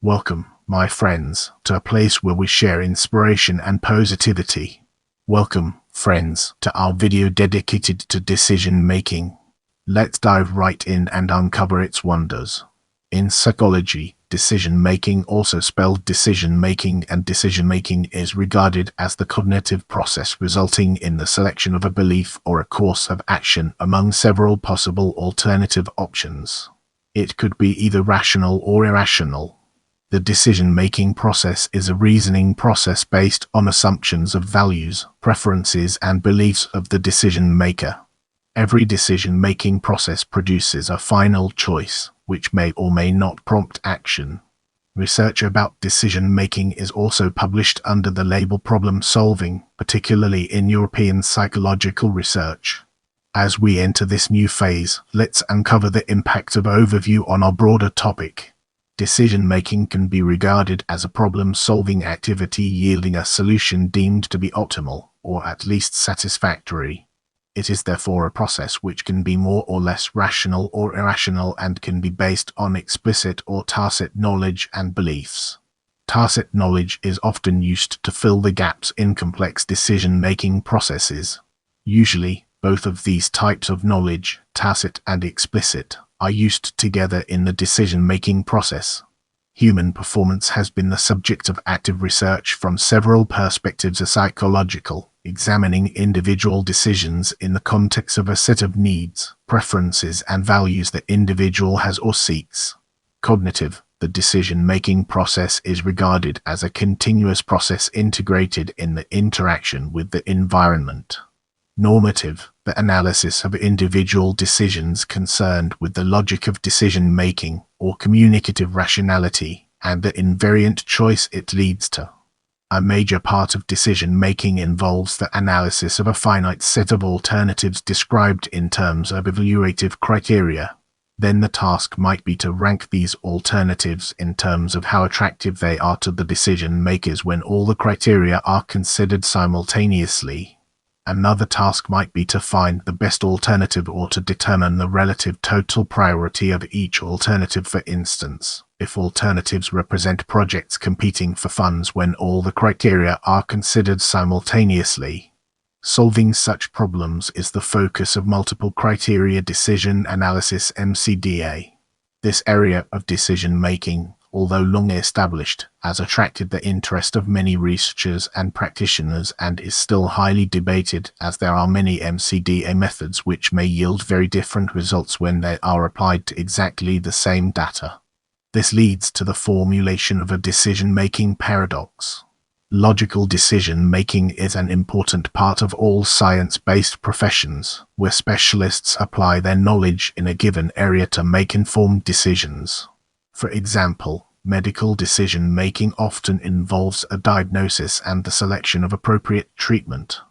Welcome, my friends, to a place where we share inspiration and positivity. Welcome, friends, to our video dedicated to decision making. Let's dive right in and uncover its wonders. In psychology, decision making, also spelled decision making, and decision making is regarded as the cognitive process resulting in the selection of a belief or a course of action among several possible alternative options. It could be either rational or irrational. The decision-making process is a reasoning process based on assumptions of values, preferences, and beliefs of the decision-maker. Every decision-making process produces a final choice, which may or may not prompt action. Research about decision-making is also published under the label problem-solving, particularly in European psychological research. As we enter this new phase, let's uncover the impact of overview on our broader topic. Decision-making can be regarded as a problem-solving activity yielding a solution deemed to be optimal, or at least satisfactory. It is therefore a process which can be more or less rational or irrational and can be based on explicit or tacit knowledge and beliefs. Tacit knowledge is often used to fill the gaps in complex decision-making processes. Usually, both of these types of knowledge, tacit and explicit, are used together in the decision-making process. Human performance has been the subject of active research from several perspectives: psychological, examining individual decisions in the context of a set of needs, preferences, and values the individual has or seeks. Cognitive, the decision-making process is regarded as a continuous process integrated in the interaction with the environment. Normative, the analysis of individual decisions concerned with the logic of decision-making or communicative rationality and the invariant choice it leads to. A major part of decision-making involves the analysis of a finite set of alternatives described in terms of evaluative criteria. Then the task might be to rank these alternatives in terms of how attractive they are to the decision-makers when all the criteria are considered simultaneously. Another task might be to find the best alternative or to determine the relative total priority of each alternative. For instance, if alternatives represent projects competing for funds when all the criteria are considered simultaneously. Solving such problems is the focus of multiple criteria decision analysis (MCDA). This area of decision-making, although long established, has attracted the interest of many researchers and practitioners and is still highly debated, as there are many MCDA methods which may yield very different results when they are applied to exactly the same data. This leads to the formulation of a decision-making paradox. Logical decision-making is an important part of all science-based professions, where specialists apply their knowledge in a given area to make informed decisions. For example, medical decision-making often involves a diagnosis and the selection of appropriate treatment.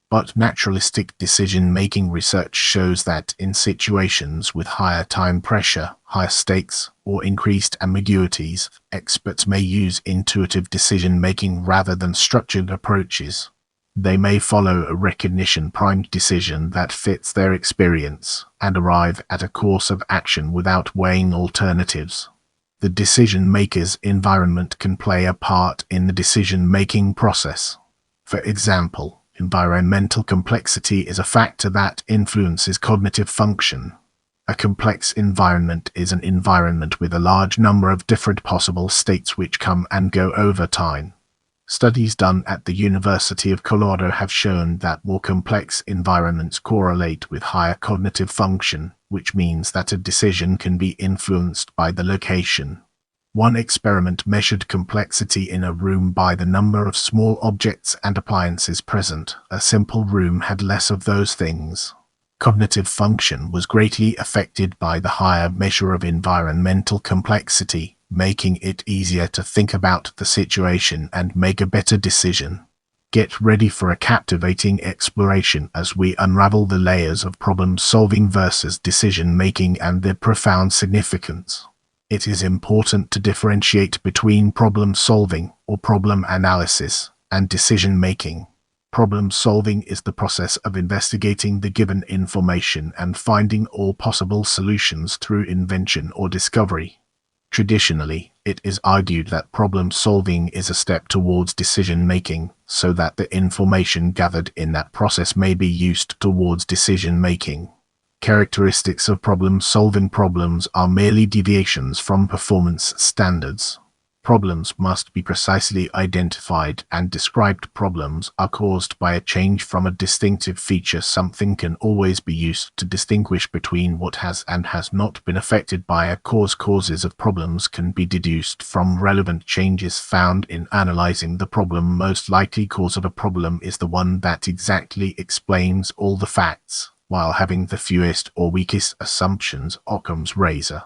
But naturalistic decision-making research shows that in situations with higher time pressure, higher stakes, or increased ambiguities, experts may use intuitive decision-making rather than structured approaches. They may follow a recognition-primed decision that fits their experience and arrive at a course of action without weighing alternatives. The decision-maker's environment can play a part in the decision-making process. For example, environmental complexity is a factor that influences cognitive function. A complex environment is an environment with a large number of different possible states which come and go over time. Studies done at the University of Colorado have shown that more complex environments correlate with higher cognitive function, which means that a decision can be influenced by the location. One experiment measured complexity in a room by the number of small objects and appliances present. A simple room had less of those things. Cognitive function was greatly affected by the higher measure of environmental complexity, making it easier to think about the situation and make a better decision. Get ready for a captivating exploration as we unravel the layers of problem-solving versus decision-making and their profound significance. It is important to differentiate between problem-solving, or problem analysis, and decision-making. Problem-solving is the process of investigating the given information and finding all possible solutions through invention or discovery. Traditionally, it is argued that problem solving is a step towards decision making, so that the information gathered in that process may be used towards decision making. Characteristics of problem-solving problems are merely deviations from performance standards. Problems must be precisely identified and described. Problems are caused by a change from a distinctive feature. Something can always be used to distinguish between what has and has not been affected by a cause. Causes of problems can be deduced from relevant changes found in analyzing the problem. Most likely cause of a problem is the one that exactly explains all the facts, while having the fewest or weakest assumptions. Occam's razor.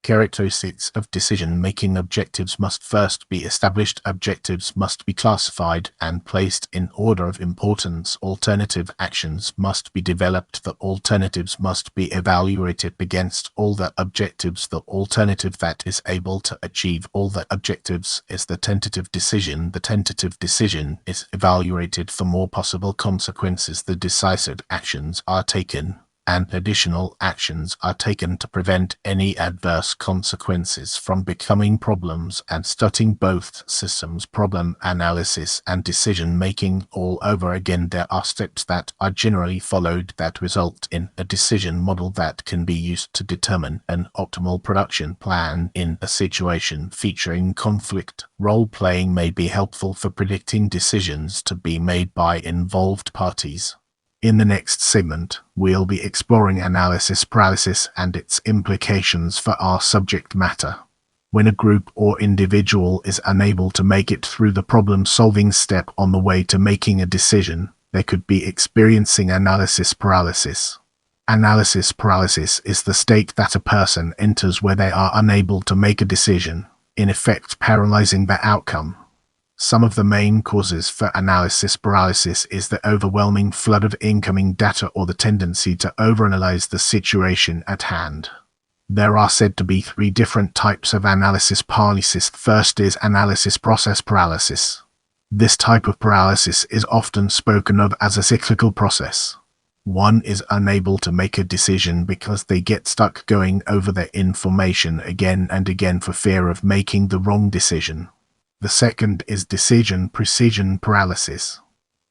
Characteristics of decision-making. Objectives must first be established. Objectives must be classified and placed in order of importance. Alternative actions must be developed. The alternatives must be evaluated against all the objectives. The alternative that is able to achieve all the objectives is the tentative decision. The tentative decision is evaluated for more possible consequences. The decisive actions are taken, and additional actions are taken to prevent any adverse consequences from becoming problems. And studying both systems, problem analysis and decision-making, all over again, there are steps that are generally followed that result in a decision model that can be used to determine an optimal production plan in a situation featuring conflict. Role-playing may be helpful for predicting decisions to be made by involved parties. In the next segment, we'll be exploring analysis paralysis and its implications for our subject matter. When a group or individual is unable to make it through the problem-solving step on the way to making a decision, they could be experiencing analysis paralysis. Analysis paralysis is the state that a person enters where they are unable to make a decision, in effect paralyzing the outcome. Some of the main causes for analysis paralysis is the overwhelming flood of incoming data or the tendency to overanalyze the situation at hand. There are said to be 3 different types of analysis paralysis. First is analysis process paralysis. This type of paralysis is often spoken of as a cyclical process. One is unable to make a decision because they get stuck going over their information again and again for fear of making the wrong decision. The second is decision precision paralysis.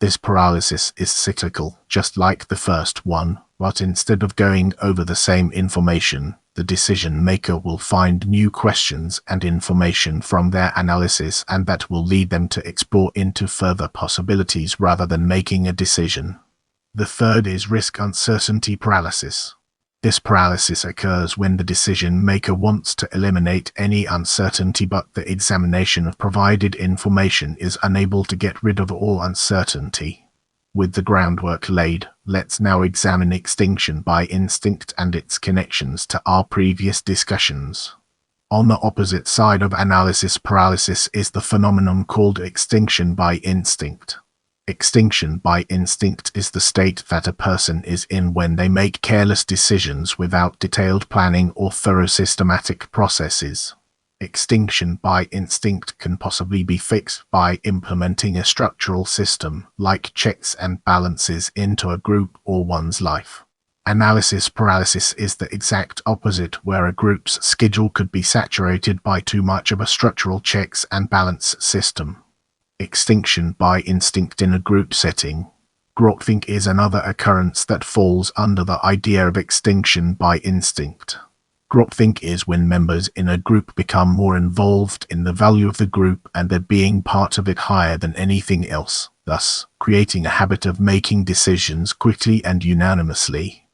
This paralysis is cyclical, just like the first one, but instead of going over the same information, the decision maker will find new questions and information from their analysis, and that will lead them to explore into further possibilities rather than making a decision. The third is risk uncertainty paralysis. This paralysis occurs when the decision maker wants to eliminate any uncertainty, but the examination of provided information is unable to get rid of all uncertainty. With the groundwork laid, let's now examine extinction by instinct and its connections to our previous discussions. On the opposite side of analysis paralysis is the phenomenon called extinction by instinct. Extinction by instinct is the state that a person is in when they make careless decisions without detailed planning or thorough systematic processes. Extinction by instinct can possibly be fixed by implementing a structural system, like checks and balances, into a group or one's life. Analysis paralysis is the exact opposite, where a group's schedule could be saturated by too much of a structural checks and balance system. Extinction by instinct in a group setting. Groupthink is another occurrence that falls under the idea of extinction by instinct. Groupthink is when members in a group become more involved in the value of the group and their being part of it higher than anything else, thus creating a habit of making decisions quickly and unanimously.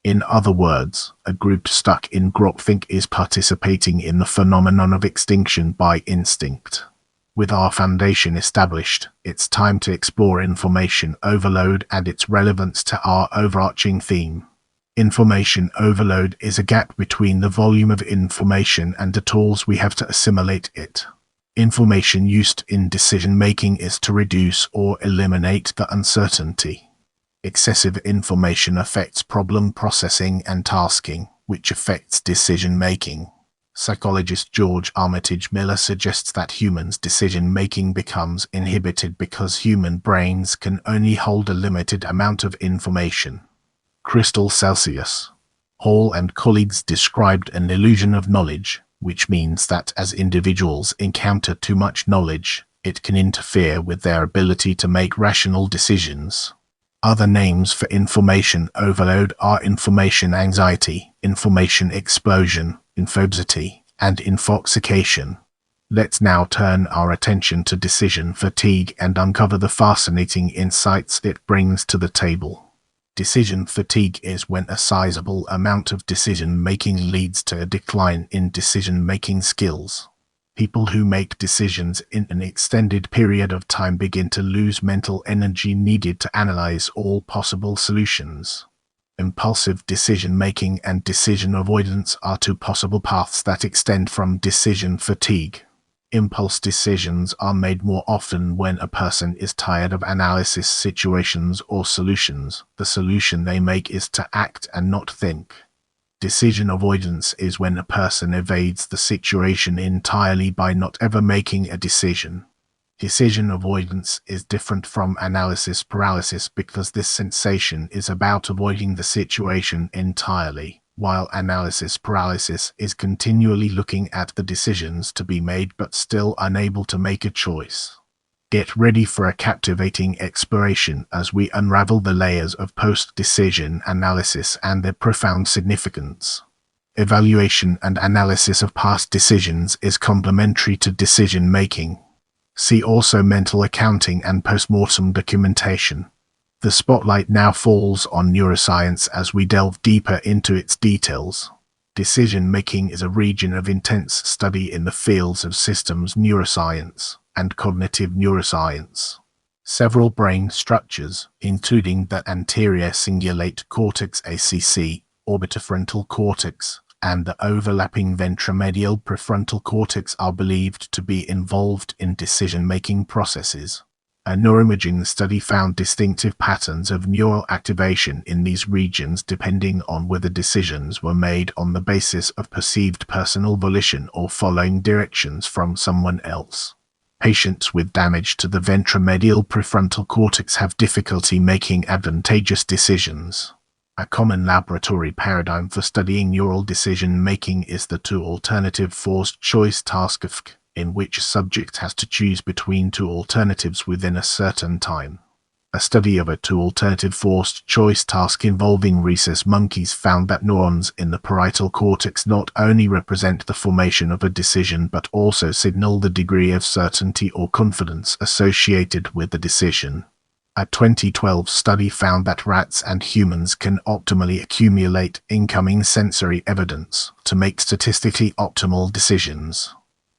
In other words, a group stuck in groupthink is participating in the phenomenon of extinction by instinct. With our foundation established, it's time to explore information overload and its relevance to our overarching theme. Information overload is a gap between the volume of information and the tools we have to assimilate it. Information used in decision-making is to reduce or eliminate the uncertainty. Excessive information affects problem processing and tasking, which affects decision-making. Psychologist George Armitage Miller suggests that humans' decision-making becomes inhibited because human brains can only hold a limited amount of information. Crystal Celsius. Hall and colleagues described an illusion of knowledge, which means that as individuals encounter too much knowledge, it can interfere with their ability to make rational decisions. Other names for information overload are information anxiety, information explosion, infobesity, and infoxication. Let's now turn our attention to decision fatigue and uncover the fascinating insights it brings to the table. Decision fatigue is when a sizable amount of decision-making leads to a decline in decision-making skills. People who make decisions in an extended period of time begin to lose mental energy needed to analyze all possible solutions. Impulsive decision-making and decision avoidance are two possible paths that extend from decision fatigue. Impulse decisions are made more often when a person is tired of analysis situations or solutions. The solution they make is to act and not think. Decision avoidance is when a person evades the situation entirely by not ever making a decision. Decision avoidance is different from analysis paralysis because this sensation is about avoiding the situation entirely, while analysis paralysis is continually looking at the decisions to be made but still unable to make a choice. Get ready for a captivating exploration as we unravel the layers of post-decision analysis and their profound significance. Evaluation and analysis of past decisions is complementary to decision-making. See also mental accounting and post-mortem documentation. The spotlight now falls on neuroscience as we delve deeper into its details. Decision-making is a region of intense study in the fields of systems neuroscience and cognitive neuroscience. Several brain structures, including the anterior cingulate cortex ACC, orbitofrontal cortex, and the overlapping ventromedial prefrontal cortex are believed to be involved in decision-making processes. A neuroimaging study found distinctive patterns of neural activation in these regions depending on whether decisions were made on the basis of perceived personal volition or following directions from someone else. Patients with damage to the ventromedial prefrontal cortex have difficulty making advantageous decisions. A common laboratory paradigm for studying neural decision-making is the two-alternative forced choice task, in which a subject has to choose between two alternatives within a certain time. A study of a two-alternative forced choice task involving rhesus monkeys found that neurons in the parietal cortex not only represent the formation of a decision but also signal the degree of certainty or confidence associated with the decision. A 2012 study found that rats and humans can optimally accumulate incoming sensory evidence to make statistically optimal decisions.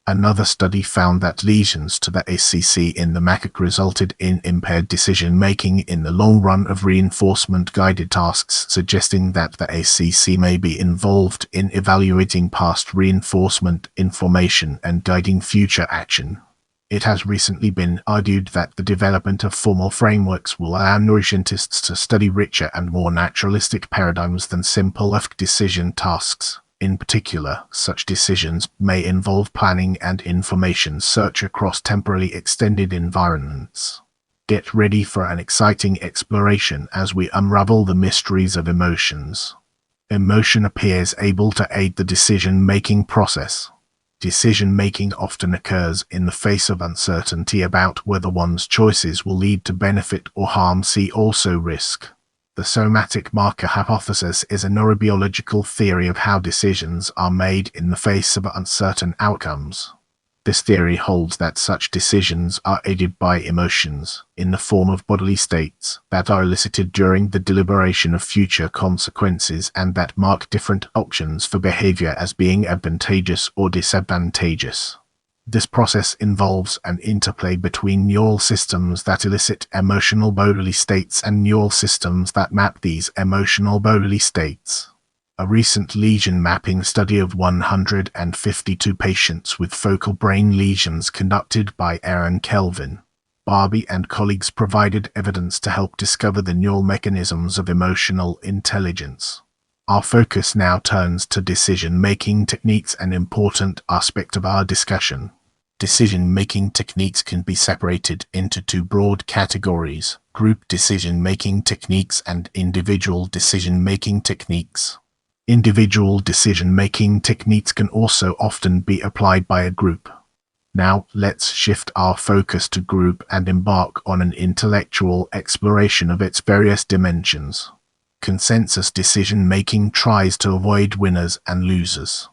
Another study found that lesions to the ACC in the macaque resulted in impaired decision-making in the long run of reinforcement-guided tasks, suggesting that the ACC may be involved in evaluating past reinforcement information and guiding future action. It has recently been argued that the development of formal frameworks will allow neuroscientists to study richer and more naturalistic paradigms than simple decision tasks. In particular, such decisions may involve planning and information search across temporally extended environments. Get ready for an exciting exploration as we unravel the mysteries of emotions. Emotion appears able to aid the decision-making process. Decision-making often occurs in the face of uncertainty about whether one's choices will lead to benefit or harm. See also risk. The somatic marker hypothesis is a neurobiological theory of how decisions are made in the face of uncertain outcomes. This theory holds that such decisions are aided by emotions, in the form of bodily states, that are elicited during the deliberation of future consequences and that mark different options for behavior as being advantageous or disadvantageous. This process involves an interplay between neural systems that elicit emotional bodily states and neural systems that map these emotional bodily states. A recent lesion mapping study of 152 patients with focal brain lesions conducted by Aaron Kelvin, Barbie and colleagues provided evidence to help discover the neural mechanisms of emotional intelligence. Our focus now turns to decision-making techniques, an important aspect of our discussion. Decision-making techniques can be separated into two broad categories: group decision-making techniques and individual decision-making techniques. Individual decision-making techniques can also often be applied by a group. Now, let's shift our focus to group and embark on an intellectual exploration of its various dimensions. Consensus decision-making tries to avoid winners and losers.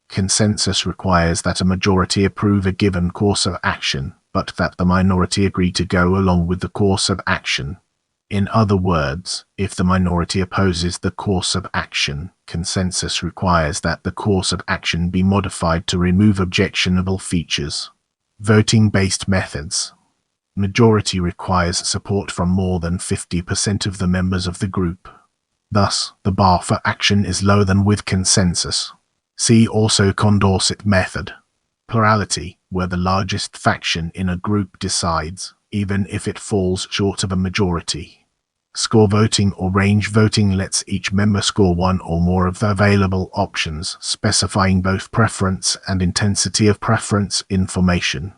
Consensus requires that a majority approve a given course of action, but that the minority agree to go along with the course of action. In other words, if the minority opposes the course of action, consensus requires that the course of action be modified to remove objectionable features. Voting-based methods. Majority requires support from more than 50% of the members of the group. Thus, the bar for action is lower than with consensus. See also Condorcet method. Plurality, where the largest faction in a group decides, even if it falls short of a majority. Score voting or range voting lets each member score one or more of the available options, specifying both preference and intensity of preference information.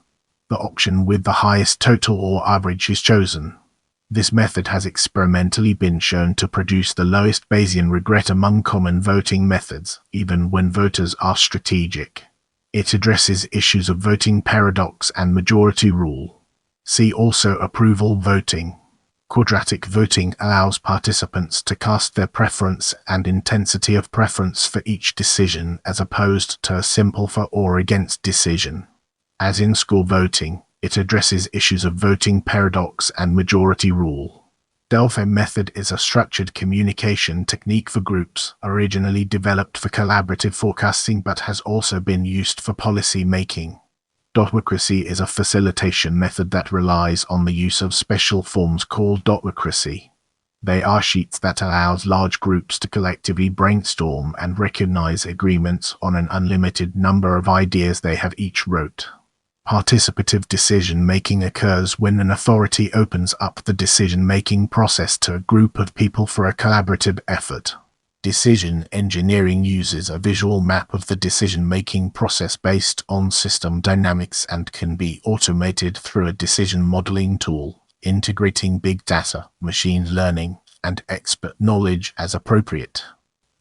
The option with the highest total or average is chosen. This method has experimentally been shown to produce the lowest Bayesian regret among common voting methods, even when voters are strategic. It addresses issues of voting paradox and majority rule. See also approval voting. Quadratic voting allows participants to cast their preference and intensity of preference for each decision as opposed to a simple for or against decision. As in score voting, it addresses issues of voting paradox and majority rule. Delphi method is a structured communication technique for groups, originally developed for collaborative forecasting but has also been used for policy making. Dotwocracy is a facilitation method that relies on the use of special forms called dotwocracy. They are sheets that allows large groups to collectively brainstorm and recognize agreements on an unlimited number of ideas they have each wrote. Participative decision-making occurs when an authority opens up the decision-making process to a group of people for a collaborative effort. Decision engineering uses a visual map of the decision-making process based on system dynamics and can be automated through a decision modeling tool, integrating big data, machine learning, and expert knowledge as appropriate.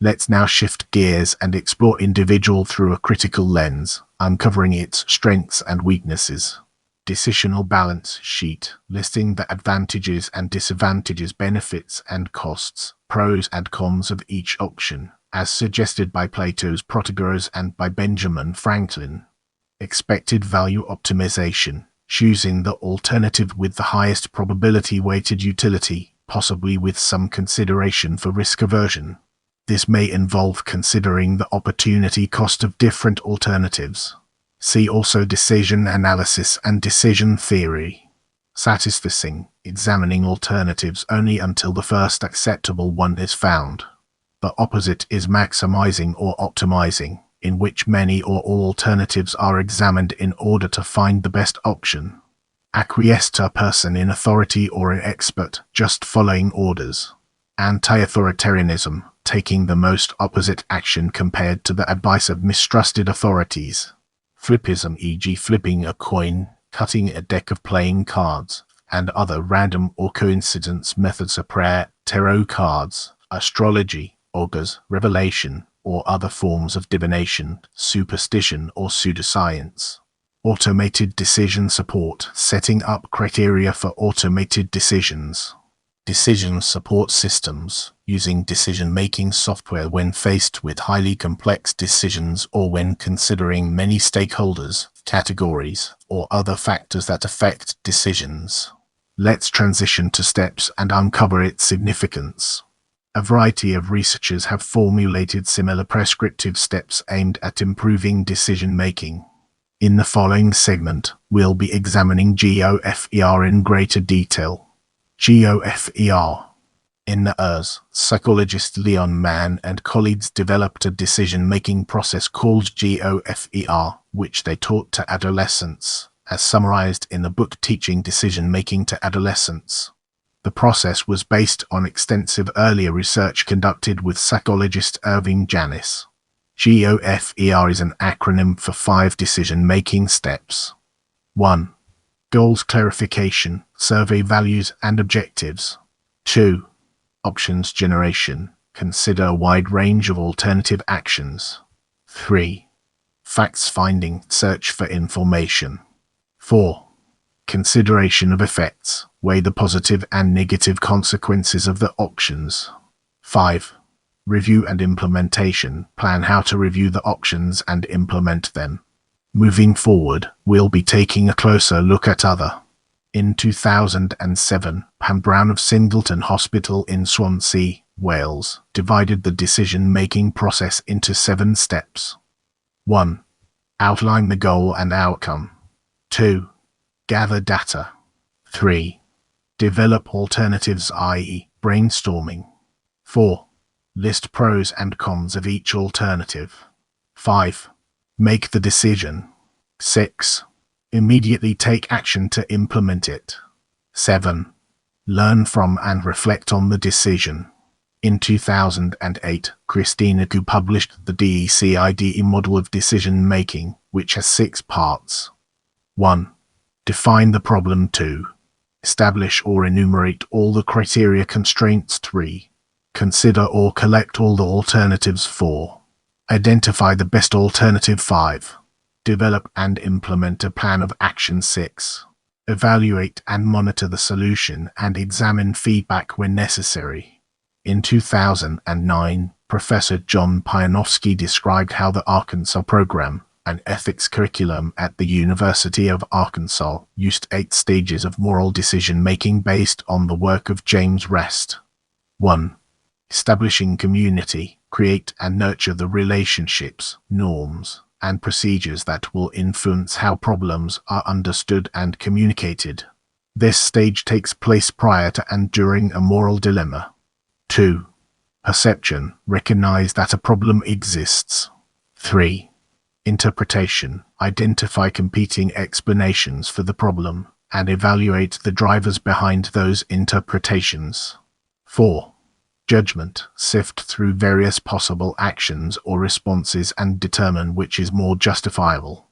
Let's now shift gears and explore individual through a critical lens, uncovering its strengths and weaknesses. Decisional balance sheet, listing the advantages and disadvantages, benefits and costs, pros and cons of each option, as suggested by Plato's Protagoras and by Benjamin Franklin. Expected value optimization, choosing the alternative with the highest probability weighted utility, possibly with some consideration for risk aversion. This may involve considering the opportunity cost of different alternatives. See also decision analysis and decision theory. Satisficing, examining alternatives only until the first acceptable one is found. The opposite is maximizing or optimizing, in which many or all alternatives are examined in order to find the best option. Acquiesce to a person in authority or an expert, just following orders. Anti-authoritarianism, taking the most opposite action compared to the advice of mistrusted authorities. Flippism, e.g. flipping a coin, cutting a deck of playing cards, and other random or coincidence methods of prayer, tarot cards, astrology, augurs, revelation, or other forms of divination, superstition or pseudoscience. Automated decision support, setting up criteria for automated decisions. Decision support systems, using decision-making software when faced with highly complex decisions or when considering many stakeholders, categories, or other factors that affect decisions. Let's transition to steps and uncover its significance. A variety of researchers have formulated similar prescriptive steps aimed at improving decision-making. In the following segment, we'll be examining GOFER in greater detail. GOFER. In the ERS, psychologist Leon Mann and colleagues developed a decision-making process called GOFER, which they taught to adolescents, as summarized in the book Teaching Decision-Making to Adolescents. The process was based on extensive earlier research conducted with psychologist Irving Janis. GOFER is an acronym for 5 decision-making steps. 1. Goals clarification, survey values and objectives. 2. Options generation, Consider a wide range of alternative actions. 3. Facts finding, search for information. 4. Consideration of effects, weigh the positive and negative consequences of the options. 5. Review and implementation, plan how to review the options and implement them. Moving forward, we'll be taking a closer look at other. In 2007, Pam Brown of Singleton Hospital in Swansea, Wales, divided the decision-making process into 7 steps. 1. Outline the goal and outcome. 2. Gather data. 3. Develop alternatives, i.e., brainstorming. 4. List pros and cons of each alternative. 5. Make the decision. 6. Immediately take action to implement it. 7. Learn from and reflect on the decision. In 2008, Christina Ku published the DECIDE model of decision-making, which has 6 parts. 1. Define the problem. 2. Establish or enumerate all the criteria constraints. 3. Consider or collect all the alternatives. 4. Identify the best alternative. 5. Develop and implement a plan of action. 6. Evaluate and monitor the solution and examine feedback when necessary. In 2009, Professor John Pianowski described how the Arkansas program, an ethics curriculum at the University of Arkansas, used 8 stages of moral decision-making based on the work of James Rest. 1. Establishing community, create and nurture the relationships, norms, and procedures that will influence how problems are understood and communicated. This stage takes place prior to and during a moral dilemma. 2. Perception, recognize that a problem exists. 3. Interpretation, identify competing explanations for the problem and evaluate the drivers behind those interpretations. 4. Judgment, sift through various possible actions or responses and determine which is more justifiable.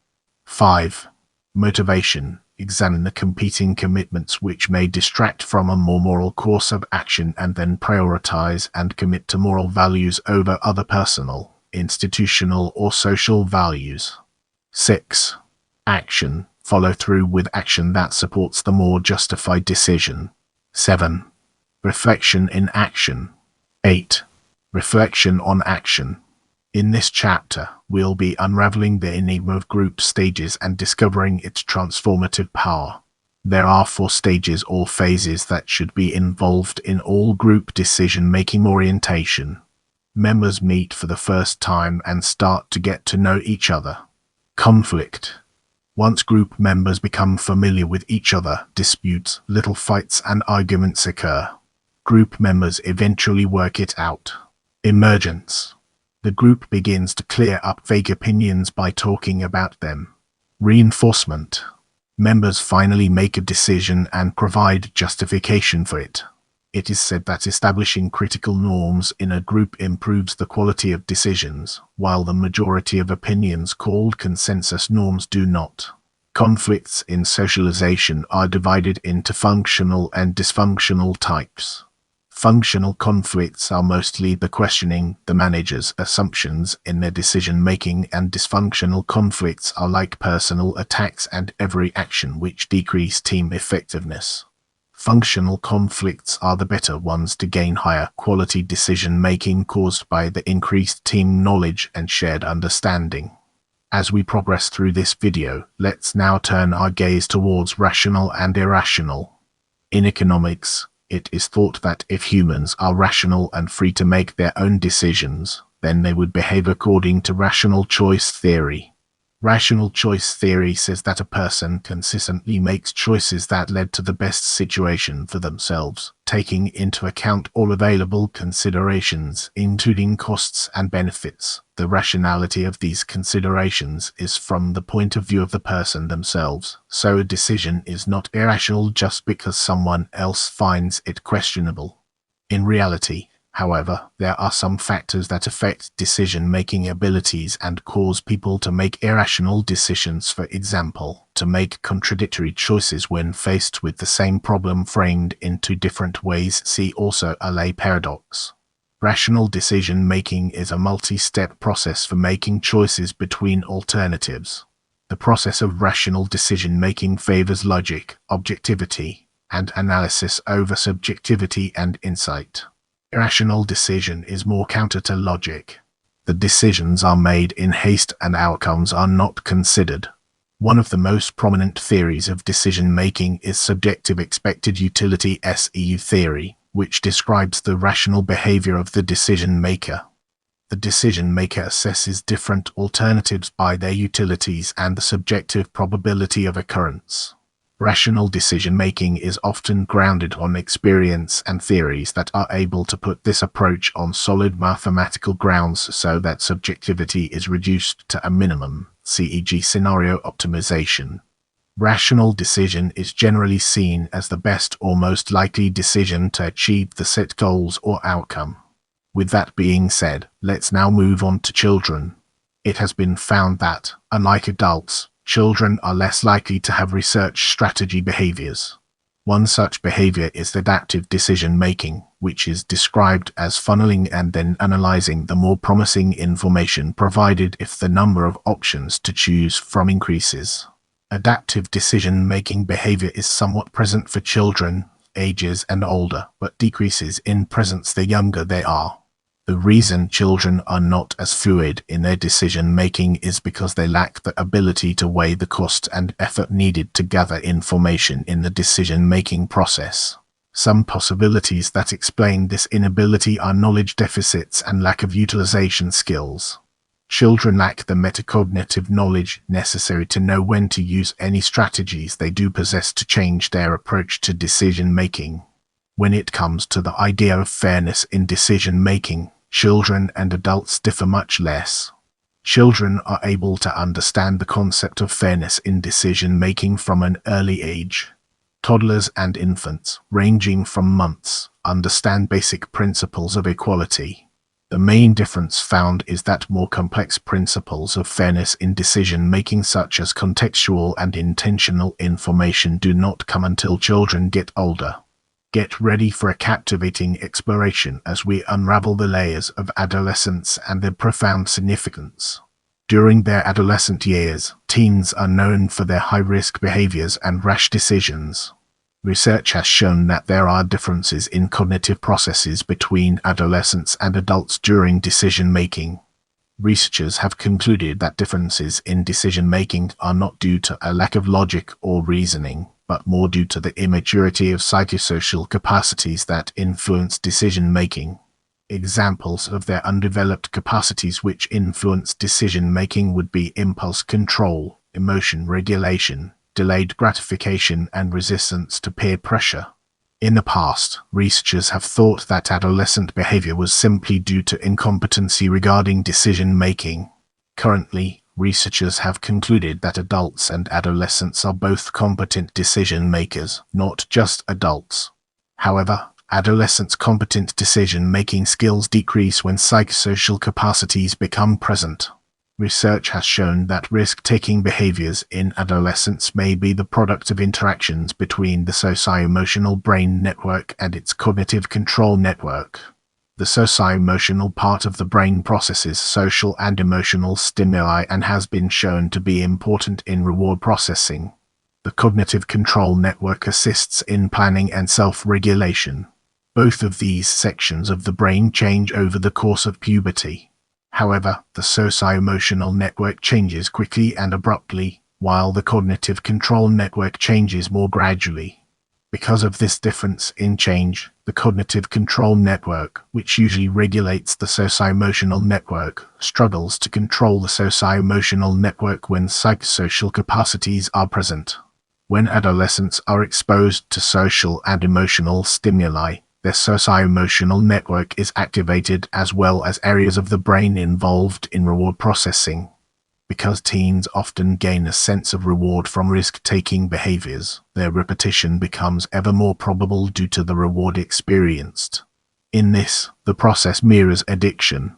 5. Motivation, examine the competing commitments which may distract from a more moral course of action and then prioritize and commit to moral values over other personal, institutional or social values. 6. Action, follow through with action that supports the more justified decision. 7. Reflection in action. 8. Reflection on action. In this chapter, we'll be unraveling the enigma of group stages and discovering its transformative power. There are 4 stages or phases that should be involved in all group decision-making orientation. Members meet for the first time and start to get to know each other. Conflict. Once group members become familiar with each other, disputes, little fights and arguments occur. Group members eventually work it out. Emergence. The group begins to clear up vague opinions by talking about them. Reinforcement. Members finally make a decision and provide justification for it. It is said that establishing critical norms in a group improves the quality of decisions, while the majority of opinions called consensus norms do not. Conflicts in socialization are divided into functional and dysfunctional types. Functional conflicts are mostly the questioning the manager's assumptions in their decision-making, and dysfunctional conflicts are like personal attacks and every action which decrease team effectiveness. Functional conflicts are the better ones to gain higher quality decision-making caused by the increased team knowledge and shared understanding. As we progress through this video, let's now turn our gaze towards rational and irrational. In economics, it is thought that if humans are rational and free to make their own decisions, then they would behave according to rational choice theory. Rational choice theory says that a person consistently makes choices that led to the best situation for themselves, taking into account all available considerations, including costs and benefits. The rationality of these considerations is from the point of view of the person themselves, so a decision is not irrational just because someone else finds it questionable. In reality, however, there are some factors that affect decision-making abilities and cause people to make irrational decisions. For example, to make contradictory choices when faced with the same problem framed in 2 different ways. See also a lay paradox. Rational decision-making is a multi-step process for making choices between alternatives. The process of rational decision-making favors logic, objectivity, and analysis over subjectivity and insight. Irrational decision is more counter to logic. The decisions are made in haste and outcomes are not considered. One of the most prominent theories of decision-making is subjective expected utility (SEU) theory, which describes the rational behavior of the decision-maker. The decision-maker assesses different alternatives by their utilities and the subjective probability of occurrence. Rational decision-making is often grounded on experience and theories that are able to put this approach on solid mathematical grounds so that subjectivity is reduced to a minimum, e.g. scenario optimization. Rational decision is generally seen as the best or most likely decision to achieve the set goals or outcome. With that being said, let's now move on to children. It has been found that, unlike adults, children are less likely to have research strategy behaviors. One such behavior is adaptive decision-making, which is described as funneling and then analyzing the more promising information provided if the number of options to choose from increases. Adaptive decision-making behavior is somewhat present for children, ages and older, but decreases in presence the younger they are. The reason children are not as fluid in their decision-making is because they lack the ability to weigh the cost and effort needed to gather information in the decision-making process. Some possibilities that explain this inability are knowledge deficits and lack of utilization skills. Children lack the metacognitive knowledge necessary to know when to use any strategies they do possess to change their approach to decision-making. When it comes to the idea of fairness in decision-making, children and adults differ much less. Children are able to understand the concept of fairness in decision-making from an early age. Toddlers and infants, ranging from months, understand basic principles of equality. The main difference found is that more complex principles of fairness in decision-making, such as contextual and intentional information, do not come until children get older. Get ready for a captivating exploration as we unravel the layers of adolescence and their profound significance. During their adolescent years, teens are known for their high-risk behaviors and rash decisions. Research has shown that there are differences in cognitive processes between adolescents and adults during decision-making. Researchers have concluded that differences in decision-making are not due to a lack of logic or reasoning, but more due to the immaturity of psychosocial capacities that influence decision-making. Examples of their undeveloped capacities which influence decision-making would be impulse control, emotion regulation, delayed gratification, and resistance to peer pressure. In the past, researchers have thought that adolescent behavior was simply due to incompetency regarding decision-making. Currently, researchers have concluded that adults and adolescents are both competent decision-makers, not just adults. However, adolescents' competent decision-making skills decrease when psychosocial capacities become present. Research has shown that risk-taking behaviors in adolescents may be the product of interactions between the socio-emotional brain network and its cognitive control network. The socio-emotional part of the brain processes social and emotional stimuli and has been shown to be important in reward processing. The cognitive control network assists in planning and self-regulation. Both of these sections of the brain change over the course of puberty. However, the socio-emotional network changes quickly and abruptly, while the cognitive control network changes more gradually. Because of this difference in change, the cognitive control network, which usually regulates the socio-emotional network, struggles to control the socio-emotional network when psychosocial capacities are present. When adolescents are exposed to social and emotional stimuli, their socio-emotional network is activated as well as areas of the brain involved in reward processing. Because teens often gain a sense of reward from risk-taking behaviors, their repetition becomes ever more probable due to the reward experienced. In this, the process mirrors addiction.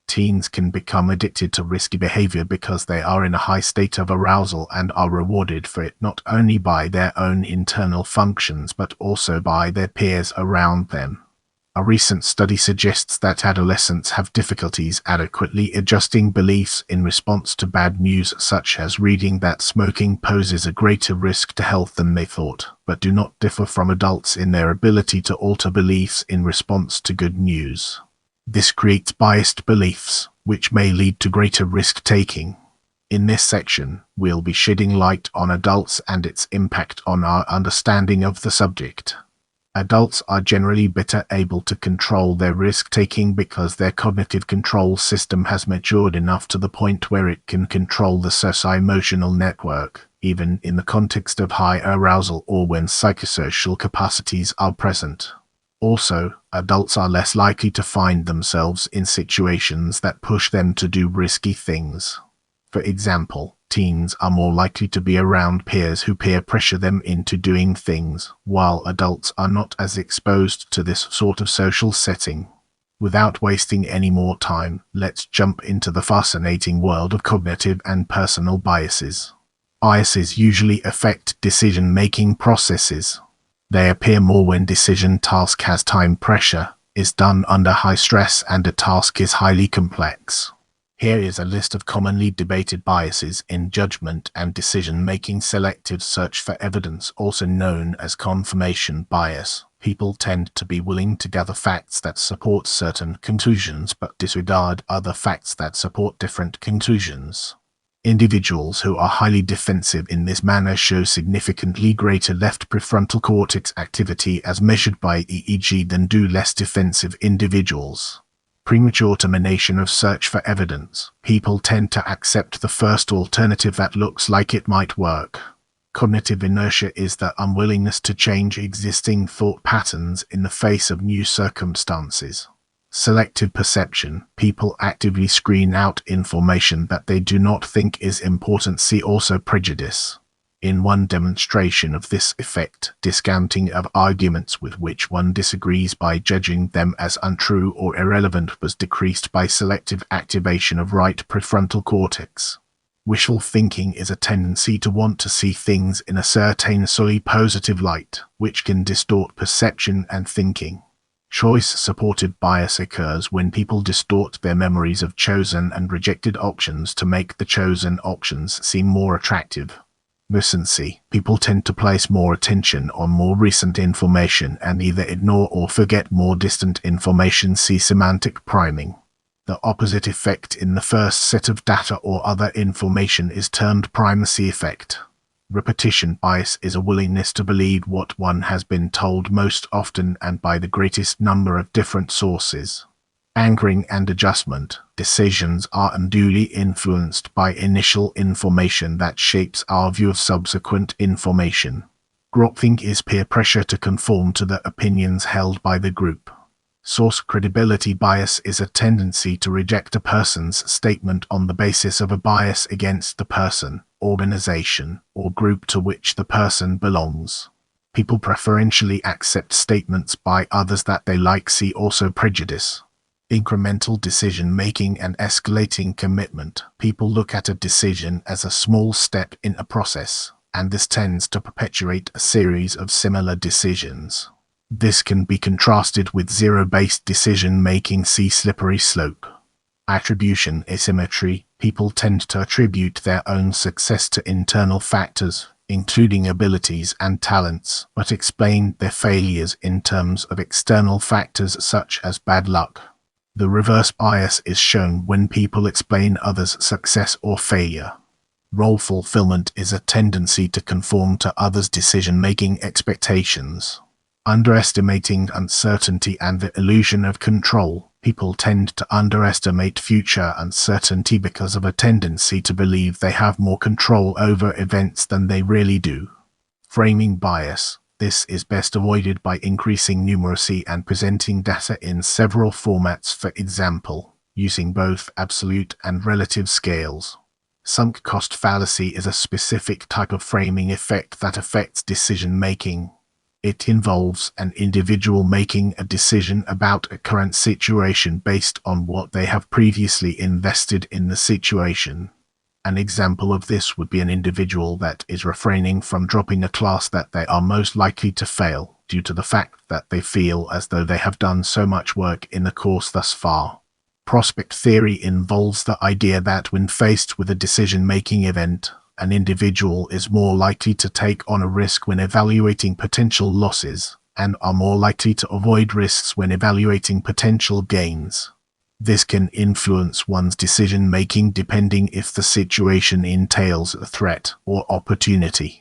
Teens can become addicted to risky behavior because they are in a high state of arousal and are rewarded for it not only by their own internal functions but also by their peers around them. A recent study suggests that adolescents have difficulties adequately adjusting beliefs in response to bad news, such as reading that smoking poses a greater risk to health than they thought, but do not differ from adults in their ability to alter beliefs in response to good news. This creates biased beliefs, which may lead to greater risk-taking. In this section, we'll be shedding light on adults and its impact on our understanding of the subject. Adults are generally better able to control their risk-taking because their cognitive control system has matured enough to the point where it can control the socio-emotional network, even in the context of high arousal or when psychosocial capacities are present. Also, adults are less likely to find themselves in situations that push them to do risky things. For example, teens are more likely to be around peers who peer pressure them into doing things, while adults are not as exposed to this sort of social setting. Without wasting any more time, let's jump into the fascinating world of cognitive and personal biases. Biases usually affect decision-making processes. They appear more when decision task has time pressure, is done under high stress, and a task is highly complex. Here is a list of commonly debated biases in judgment and decision-making. Selective search for evidence, also known as confirmation bias. People tend to be willing to gather facts that support certain conclusions but disregard other facts that support different conclusions. Individuals who are highly defensive in this manner show significantly greater left prefrontal cortex activity as measured by EEG than do less defensive individuals. Premature termination of search for evidence. People tend to accept the first alternative that looks like it might work. Cognitive inertia is the unwillingness to change existing thought patterns in the face of new circumstances. Selective perception. People actively screen out information that they do not think is important. See also prejudice. In one demonstration of this effect, discounting of arguments with which one disagrees by judging them as untrue or irrelevant was decreased by selective activation of right prefrontal cortex. Wishful thinking is a tendency to want to see things in a certain solely positive light, which can distort perception and thinking. Choice-supported bias occurs when people distort their memories of chosen and rejected options to make the chosen options seem more attractive. Recency. People tend to place more attention on more recent information and either ignore or forget more distant information. See semantic priming. The opposite effect in the first set of data or other information is termed primacy effect. Repetition bias is a willingness to believe what one has been told most often and by the greatest number of different sources. Anchoring and adjustment. Decisions are unduly influenced by initial information that shapes our view of subsequent information. Groupthink is peer pressure to conform to the opinions held by the group. Source credibility bias is a tendency to reject a person's statement on the basis of a bias against the person, organization, or group to which the person belongs. People preferentially accept statements by others that they like. See also prejudice. Incremental decision-making and escalating commitment. People look at a decision as a small step in a process, and this tends to perpetuate a series of similar decisions. This can be contrasted with zero-based decision-making. See slippery slope. Attribution asymmetry. People tend to attribute their own success to internal factors, including abilities and talents, but explain their failures in terms of external factors such as bad luck. The reverse bias is shown when people explain others' success or failure. Role fulfillment is a tendency to conform to others' decision-making expectations. Underestimating uncertainty and the illusion of control. People tend to underestimate future uncertainty because of a tendency to believe they have more control over events than they really do. Framing bias. This is best avoided by increasing numeracy and presenting data in several formats, for example, using both absolute and relative scales. Sunk cost fallacy is a specific type of framing effect that affects decision-making. It involves an individual making a decision about a current situation based on what they have previously invested in the situation. An example of this would be an individual that is refraining from dropping a class that they are most likely to fail, due to the fact that they feel as though they have done so much work in the course thus far. Prospect theory involves the idea that when faced with a decision-making event, an individual is more likely to take on a risk when evaluating potential losses, and are more likely to avoid risks when evaluating potential gains. This can influence one's decision-making depending if the situation entails a threat or opportunity.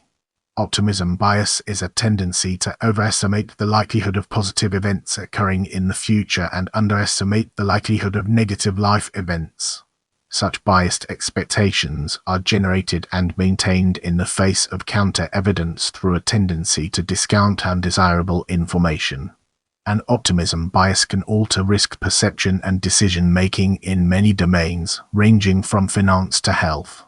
Optimism bias is a tendency to overestimate the likelihood of positive events occurring in the future and underestimate the likelihood of negative life events. Such biased expectations are generated and maintained in the face of counter-evidence through a tendency to discount undesirable information. An optimism bias can alter risk perception and decision-making in many domains, ranging from finance to health.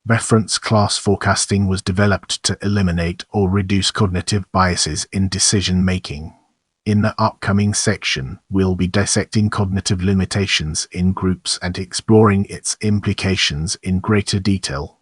Reference class forecasting was developed to eliminate or reduce cognitive biases in decision-making. In the upcoming section, we'll be dissecting cognitive limitations in groups and exploring its implications in greater detail.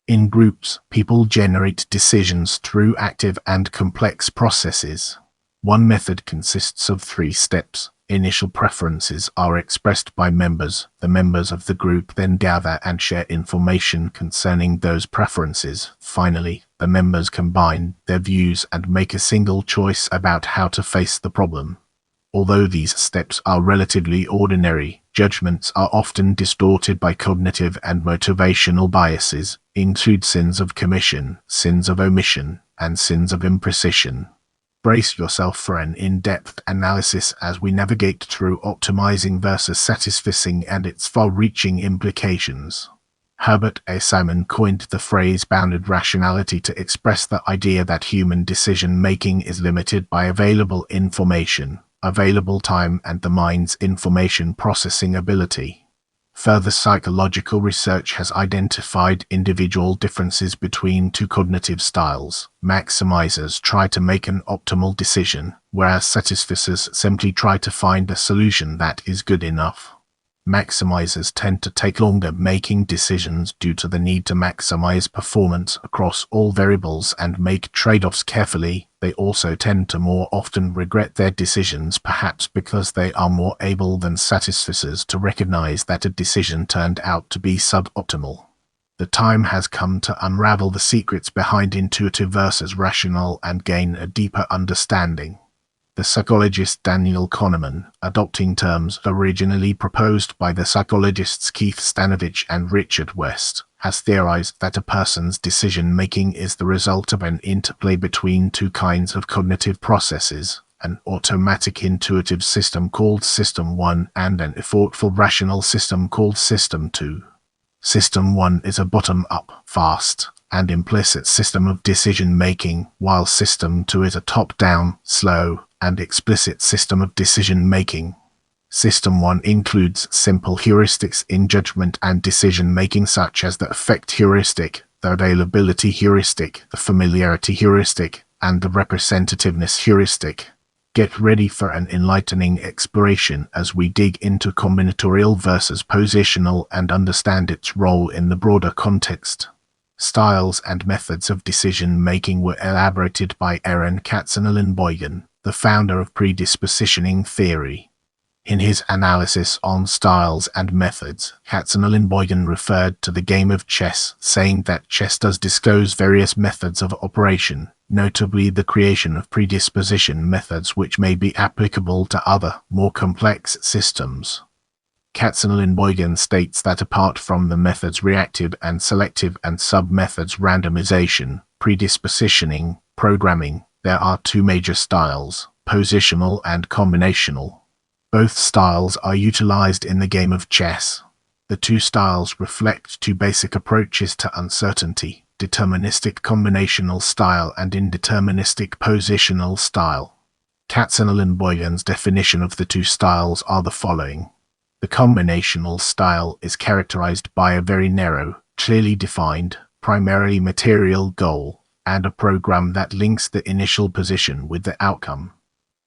In groups, people generate decisions through active and complex processes. One method consists of 3 steps. Initial preferences are expressed by members. The members of the group then gather and share information concerning those preferences. Finally, the members combine their views and make a single choice about how to face the problem. Although these steps are relatively ordinary, judgments are often distorted by cognitive and motivational biases, include sins of commission, sins of omission, and sins of imprecision. Brace yourself for an in-depth analysis as we navigate through optimizing versus satisficing and its far-reaching implications. Herbert A. Simon coined the phrase bounded rationality to express the idea that human decision-making is limited by available information, available time, and the mind's information processing ability. Further psychological research has identified individual differences between 2 cognitive styles. Maximizers try to make an optimal decision, whereas satisficers simply try to find a solution that is good enough. Maximizers tend to take longer making decisions due to the need to maximize performance across all variables and make trade-offs carefully. They also tend to more often regret their decisions, perhaps because they are more able than satisficers to recognize that a decision turned out to be suboptimal. The time has come to unravel the secrets behind intuitive versus rational and gain a deeper understanding. The psychologist Daniel Kahneman, adopting terms originally proposed by the psychologists Keith Stanovich and Richard West, has theorized that a person's decision-making is the result of an interplay between 2 kinds of cognitive processes, an automatic intuitive system called System 1 and an thoughtful rational system called System 2. System 1 is a bottom-up, fast, and implicit system of decision-making, while System 2 is a top-down, slow, and explicit system of decision-making. System 1 includes simple heuristics in judgment and decision-making such as the affect heuristic, the availability heuristic, the familiarity heuristic, and the representativeness heuristic. Get ready for an enlightening exploration as we dig into combinatorial versus positional and understand its role in the broader context. Styles and methods of decision-making were elaborated by Aaron Katzenelnbogen, the founder of predispositioning theory. In his analysis on styles and methods, Katzenelnbogen referred to the game of chess, saying that chess does disclose various methods of operation, notably the creation of predisposition methods which may be applicable to other, more complex systems. Katzenelnbogen states that apart from the methods reactive and selective and sub-methods randomization, predispositioning, programming, there are 2 major styles, positional and combinational. Both styles are utilized in the game of chess. The 2 styles reflect 2 basic approaches to uncertainty: deterministic combinational style and indeterministic positional style. Katzenelnbogen's definition of the 2 styles are the following. The combinational style is characterized by a very narrow, clearly defined, primarily material goal, and a program that links the initial position with the outcome.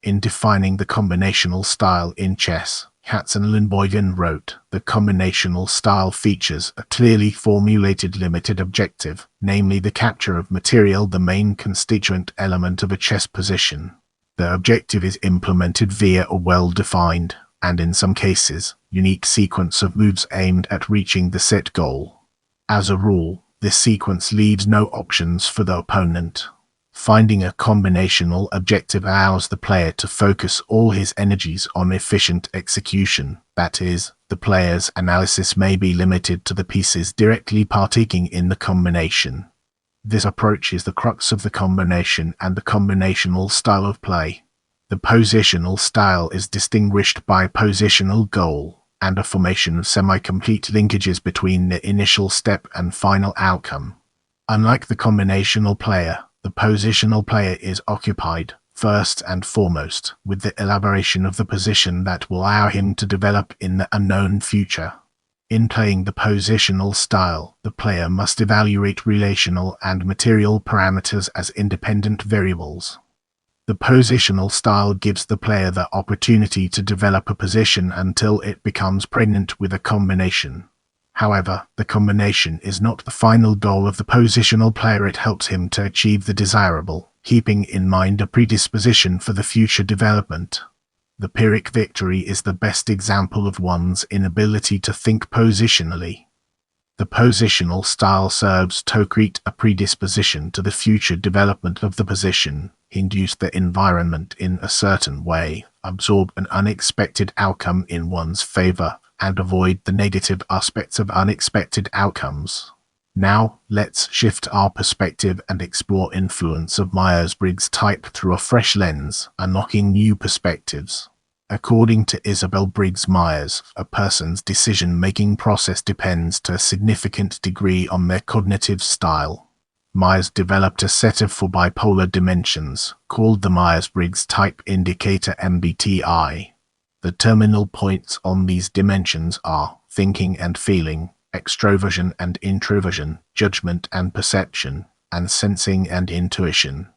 In defining the combinational style in chess, Katzenelnbogen wrote, "The combinational style features a clearly formulated limited objective, namely the capture of material, the main constituent element of a chess position. The objective is implemented via a well-defined, and in some cases, unique sequence of moves aimed at reaching the set goal. As a rule, this sequence leaves no options for the opponent. Finding a combinational objective allows the player to focus all his energies on efficient execution. That is, the player's analysis may be limited to the pieces directly partaking in the combination. This approach is the crux of the combination and the combinational style of play. The positional style is distinguished by positional goal and a formation of semi-complete linkages between the initial step and final outcome. Unlike the combinational player, the positional player is occupied, first and foremost, with the elaboration of the position that will allow him to develop in the unknown future. In playing the positional style, the player must evaluate relational and material parameters as independent variables. The positional style gives the player the opportunity to develop a position until it becomes pregnant with a combination. However, the combination is not the final goal of the positional player. It helps him to achieve the desirable, keeping in mind a predisposition for the future development. The Pyrrhic victory is the best example of one's inability to think positionally. The positional style serves to create a predisposition to the future development of the position, induce the environment in a certain way, absorb an unexpected outcome in one's favor, and avoid the negative aspects of unexpected outcomes. Now, let's shift our perspective and explore influence of Myers-Briggs type through a fresh lens, unlocking new perspectives. According to Isabel Briggs Myers, a person's decision-making process depends to a significant degree on their cognitive style. Myers developed a set of 4 bipolar dimensions, called the Myers-Briggs Type Indicator MBTI. The terminal points on these dimensions are thinking and feeling, extroversion and introversion, judgment and perception, and sensing and intuition.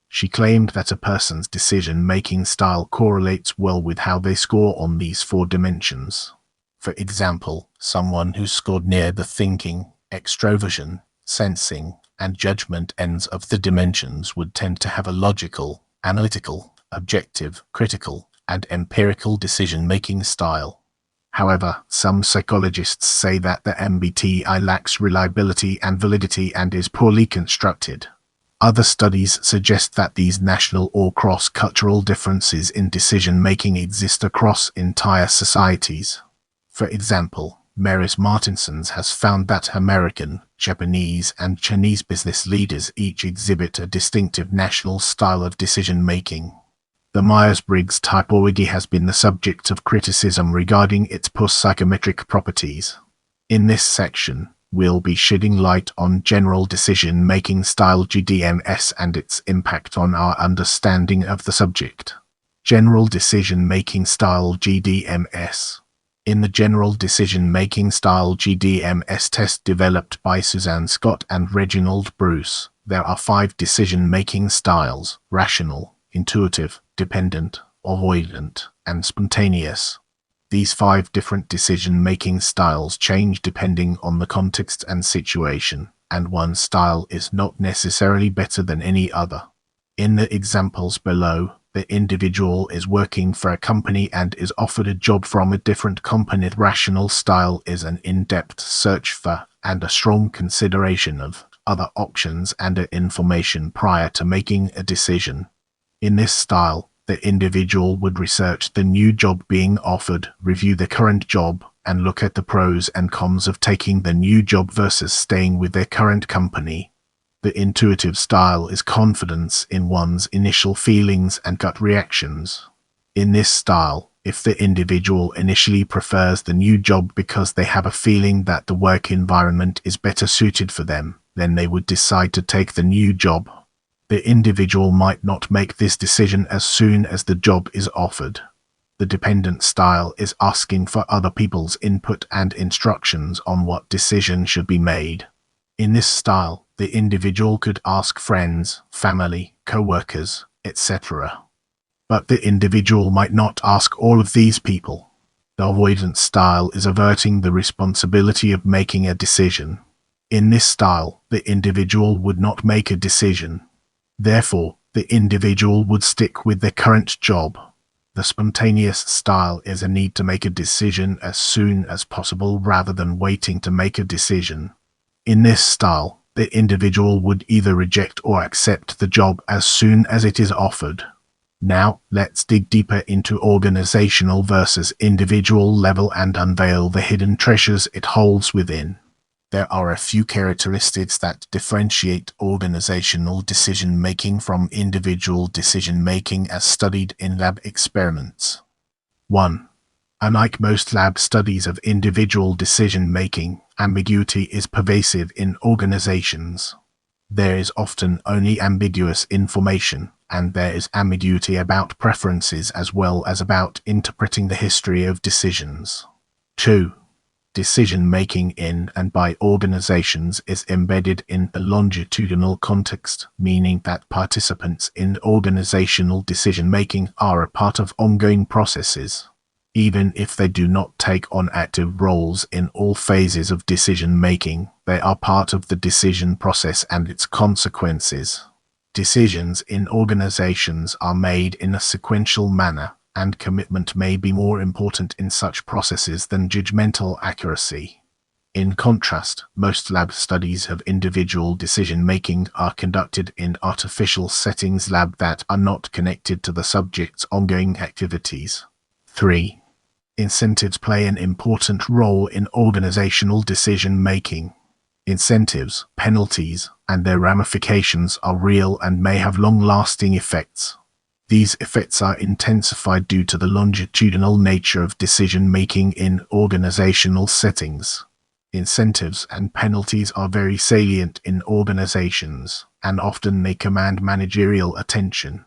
She claimed that a person's decision-making style correlates well with how they score on these 4 dimensions. For example, someone who scored near the thinking, extroversion, sensing, and judgment ends of the dimensions would tend to have a logical, analytical, objective, critical, and empirical decision-making style. However, some psychologists say that the MBTI lacks reliability and validity and is poorly constructed. Other studies suggest that these national or cross-cultural differences in decision-making exist across entire societies. For example, Maris Martinsons has found that American, Japanese, and Chinese business leaders each exhibit a distinctive national style of decision-making. The Myers-Briggs type already has been the subject of criticism regarding its poor psychometric properties. In this section, we'll be shedding light on general decision-making style GDMS and its impact on our understanding of the subject. General decision-making style GDMS. In the General Decision-Making Style GDMS test developed by Suzanne Scott and Reginald Bruce, there are 5 decision-making styles: rational, intuitive, dependent, avoidant, and spontaneous. These 5 different decision-making styles change depending on the context and situation, and one style is not necessarily better than any other. In the examples below, the individual is working for a company and is offered a job from a different company. The rational style is an in-depth search for and a strong consideration of other options and information prior to making a decision. In this style, the individual would research the new job being offered, review the current job, and look at the pros and cons of taking the new job versus staying with their current company. The intuitive style is confidence in one's initial feelings and gut reactions. In this style, if the individual initially prefers the new job because they have a feeling that the work environment is better suited for them, then they would decide to take the new job. The individual might not make this decision as soon as the job is offered. The dependent style is asking for other people's input and instructions on what decision should be made. In this style, the individual could ask friends, family, co-workers, etc. But the individual might not ask all of these people. The avoidance style is averting the responsibility of making a decision. In this style, the individual would not make a decision. Therefore, the individual would stick with their current job. The spontaneous style is a need to make a decision as soon as possible rather than waiting to make a decision. In this style, the individual would either reject or accept the job as soon as it is offered. Now, let's dig deeper into organizational versus individual level and unveil the hidden treasures it holds within. There are a few characteristics that differentiate organizational decision-making from individual decision-making as studied in lab experiments. 1. Unlike most lab studies of individual decision-making, ambiguity is pervasive in organizations. There is often only ambiguous information, and there is ambiguity about preferences as well as about interpreting the history of decisions. 2. Decision-making in and by organizations is embedded in the longitudinal context, meaning that participants in organizational decision-making are a part of ongoing processes. Even if they do not take on active roles in all phases of decision-making, they are part of the decision process and its consequences. Decisions in organizations are made in a sequential manner, and commitment may be more important in such processes than judgmental accuracy. In contrast, most lab studies of individual decision-making are conducted in artificial settings lab that are not connected to the subject's ongoing activities. 3. Incentives play an important role in organizational decision-making. Incentives, penalties, and their ramifications are real and may have long-lasting effects. These effects are intensified due to the longitudinal nature of decision-making in organizational settings. Incentives and penalties are very salient in organizations, and often they command managerial attention.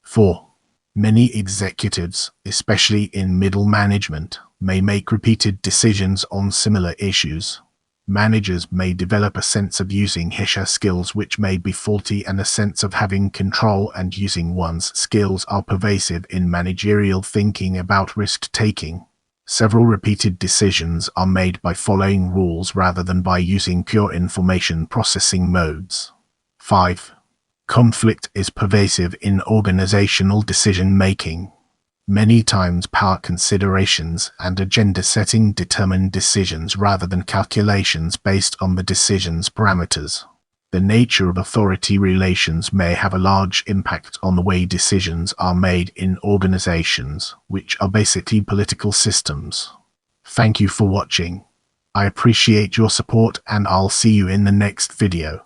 4. Many executives, especially in middle management, may make repeated decisions on similar issues. Managers may develop a sense of using his skills which may be faulty, and a sense of having control and using one's skills are pervasive in managerial thinking about risk-taking. Several repeated decisions are made by following rules rather than by using pure information processing modes. 5. Conflict is pervasive in organizational decision-making. Many times power considerations and agenda setting determine decisions rather than calculations based on the decision's parameters. The nature of authority relations may have a large impact on the way decisions are made in organizations, which are basically political systems. Thank you for watching. I appreciate your support, and I'll see you in the next video.